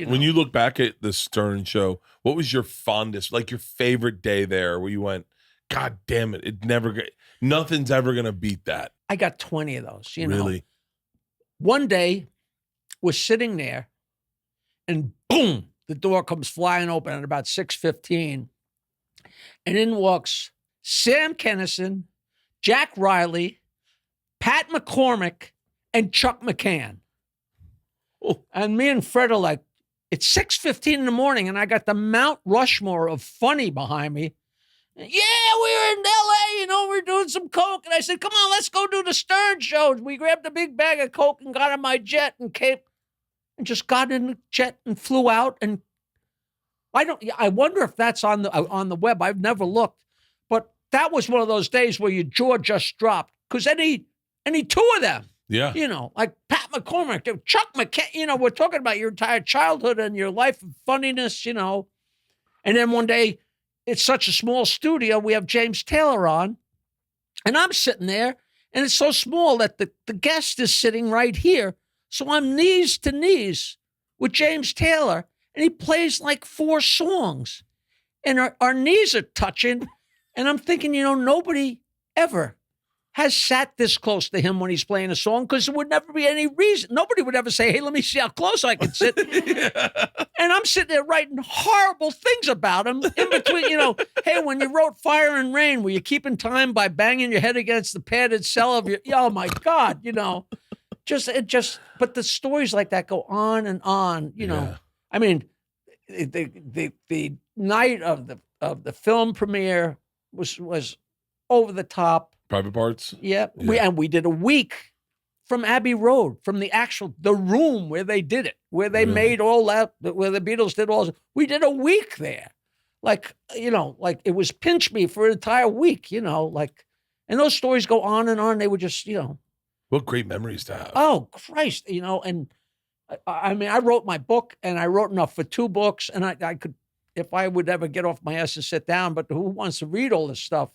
When you look back at the Stern show, what was your fondest, like your favorite day there where you went, God damn it, nothing's ever going to beat that? I got 20 of those, Really? One day, we're sitting there, and boom, the door comes flying open at about 6:15, and in walks Sam Kinison, Jack Riley, Pat McCormick, and Chuck McCann. Oh. And me and Fred are like, it's 6:15 in the morning, and I got the Mount Rushmore of funny behind me. Yeah, we were in L.A., we're doing some coke. And I said, come on, let's go do the Stern show. We grabbed a big bag of coke and got on my jet and just got in the jet and flew out. And I wonder if that's on the web. I've never looked. But that was one of those days where your jaw just dropped. Because any two of them, like Pat McCormick, Chuck McCann, we're talking about your entire childhood and your life of funniness, And then one day, it's such a small studio, we have James Taylor on, and I'm sitting there, and it's so small that the guest is sitting right here. So I'm knees to knees with James Taylor, and he plays like 4 songs. And our knees are touching, and I'm thinking, nobody ever has sat this close to him when he's playing a song, because there would never be any reason. Nobody would ever say, hey, let me see how close I can sit. And I'm sitting there writing horrible things about him in between, hey, when you wrote Fire and Rain, were you keeping time by banging your head against the padded cell of your, oh my God, but the stories like that go on and on, I mean, the night of the film premiere was over the top. Private Parts? Yeah. We did a week from Abbey Road, from the room where they did it, where they made all that, where the Beatles did all. We did a week there. Like it was Pinch Me for an entire week, and those stories go on and on. They were just, What great memories to have. Oh, Christ, and I mean, I wrote my book, and I wrote enough for 2 books, and I could, if I would ever get off my ass and sit down, but who wants to read all this stuff?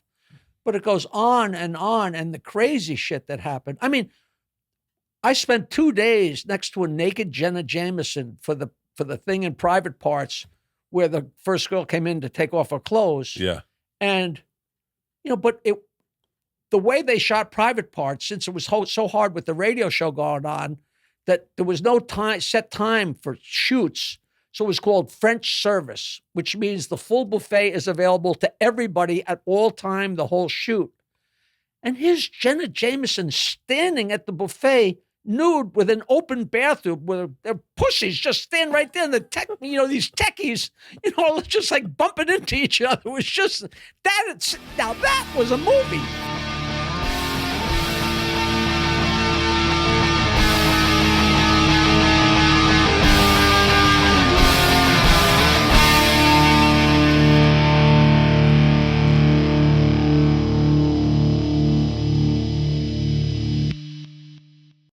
But it goes on, and the crazy shit that happened. I mean, I spent 2 days next to a naked Jenna Jameson for the thing in Private Parts, where the first girl came in to take off her clothes. Yeah. And, but the way they shot Private Parts, since it was so hard with the radio show going on, that there was no set time for shoots. So it was called French service, which means the full buffet is available to everybody at all time, the whole shoot. And here's Jenna Jameson standing at the buffet, nude, with an open bathroom, where their pussies just stand right there. And these techies, just like bumping into each other. It was just, now that was a movie.